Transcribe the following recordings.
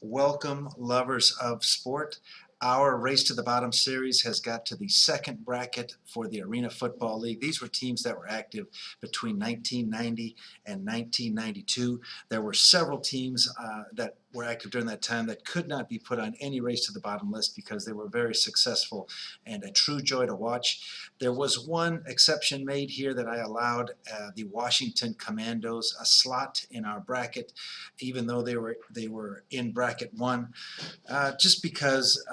Welcome, lovers of sport. Our Race to the Bottom series has got to the second bracket for the Arena Football League. These were teams that were active between 1990 and 1992. There were several teams that were active during that time that could not be put on any Race to the Bottom list because they were very successful and a true joy to watch. There was one exception made here that I allowed the Washington Commandos a slot in our bracket, even though they were in bracket one, just because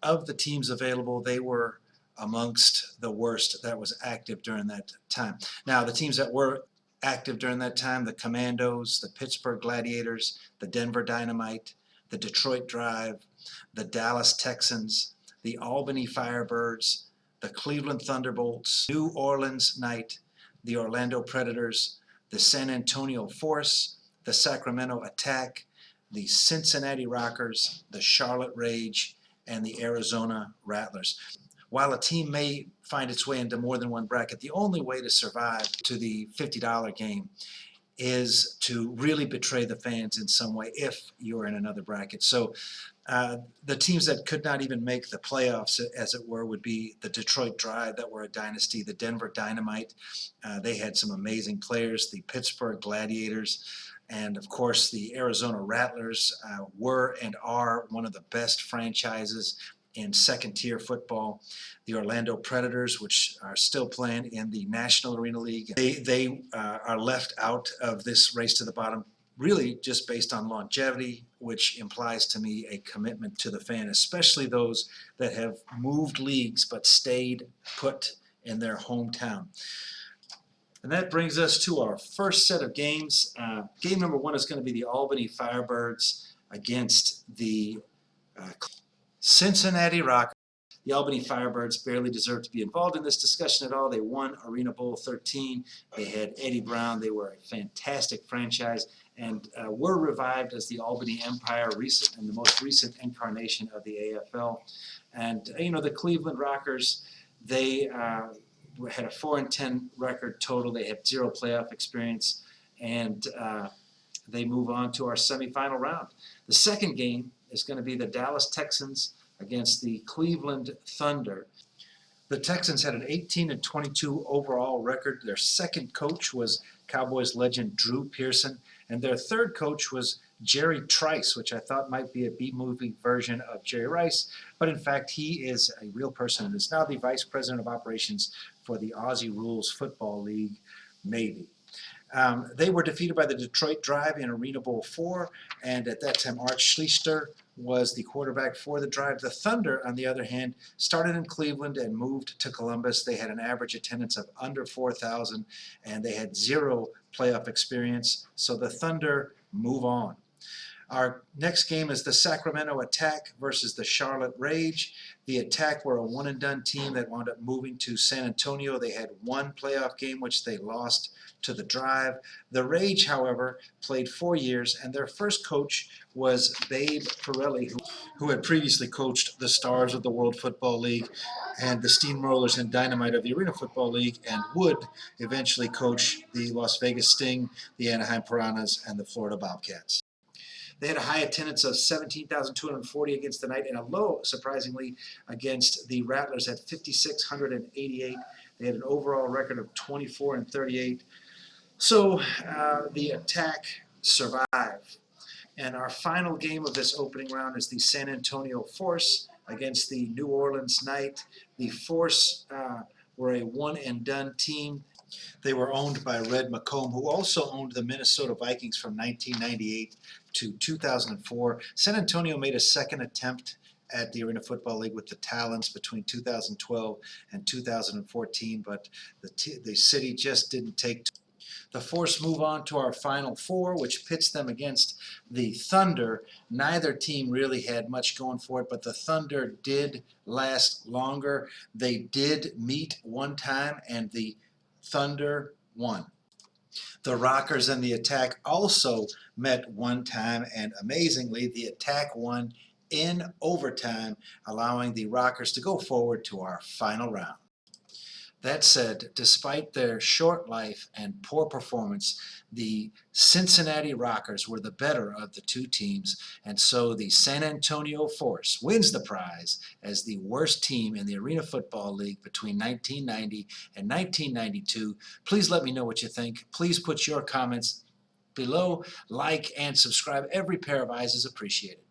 of the teams available. They were amongst the worst that was active during that time. Now, the teams that were active during that time: the Commandos, the Pittsburgh Gladiators, the Denver Dynamite, the Detroit Drive, the Dallas Texans, the Albany Firebirds, the Cleveland Thunderbolts, New Orleans Knight, the Orlando Predators, the San Antonio Force, the Sacramento Attack, the Cincinnati Rockers, the Charlotte Rage, and the Arizona Rattlers. While a team may find its way into more than one bracket, the only way to survive to the $50 game is to really betray the fans in some way if you're in another bracket. So the teams that could not even make the playoffs, as it were, would be the Detroit Drive, that were a dynasty, the Denver Dynamite. They had some amazing players, the Pittsburgh Gladiators, and of course the Arizona Rattlers were and are one of the best franchises in second-tier football. The Orlando Predators, which are still playing in the National Arena League, they are left out of this race to the bottom, really just based on longevity, which implies to me a commitment to the fan, especially those that have moved leagues but stayed put in their hometown. And that brings us to our first set of games. Game number one is going to be the Albany Firebirds against the Cincinnati Rockers. The Albany Firebirds barely deserve to be involved in this discussion at all. They won Arena Bowl 13. They had Eddie Brown. They were a fantastic franchise and were revived as the Albany Empire, recent and the most recent incarnation of the AFL. And the Cleveland Rockers, they had a 4-10 record total. They have 0 playoff experience, and they move on to our semifinal round. The second game is going to be the Dallas Texans against the Cleveland Thunder. The Texans had an 18-22 overall record. Their second coach was Cowboys legend Drew Pearson, and their third coach was Jerry Trice, which I thought might be a B-movie version of Jerry Rice, but in fact he is a real person and is now the Vice President of Operations for the Aussie Rules Football League, Navy. They were defeated by the Detroit Drive in Arena Bowl 4, and at that time Art Schlichter was the quarterback for the Drive. The Thunder, on the other hand, started in Cleveland and moved to Columbus. They had an average attendance of under 4,000, and they had 0 playoff experience, so the Thunder move on. Our next game is the Sacramento Attack versus the Charlotte Rage. The Attack were a one-and-done team that wound up moving to San Antonio. They had 1 playoff game, which they lost to the Drive. The Rage, however, played 4 years, and their first coach was Babe Pirelli, who had previously coached the Stars of the World Football League and the Steamrollers and Dynamite of the Arena Football League, and would eventually coach the Las Vegas Sting, the Anaheim Piranhas, and the Florida Bobcats. They had a high attendance of 17,240 against the Knight and a low, surprisingly, against the Rattlers at 5,688. They had an overall record of 24-38. So the Attack survived. And our final game of this opening round is the San Antonio Force against the New Orleans Knight. The Force were a one-and-done team. They were owned by Red McComb, who also owned the Minnesota Vikings from 1998 to 2004. San Antonio made a second attempt at the Arena Football League with the Talons between 2012 and 2014, but the city just didn't take to. The Force move on to our Final Four, which pits them against the Thunder. Neither team really had much going for it, but the Thunder did last longer. They did meet one time, and the Thunder won. The Rockers and the Attack also met one time, and amazingly, the Attack won in overtime, allowing the Rockers to go forward to our final round. That said, despite their short life and poor performance, the Cincinnati Rockers were the better of the two teams, and so the San Antonio Force wins the prize as the worst team in the Arena Football League between 1990 and 1992. Please let me know what you think. Please put your comments below, like, and subscribe. Every pair of eyes is appreciated.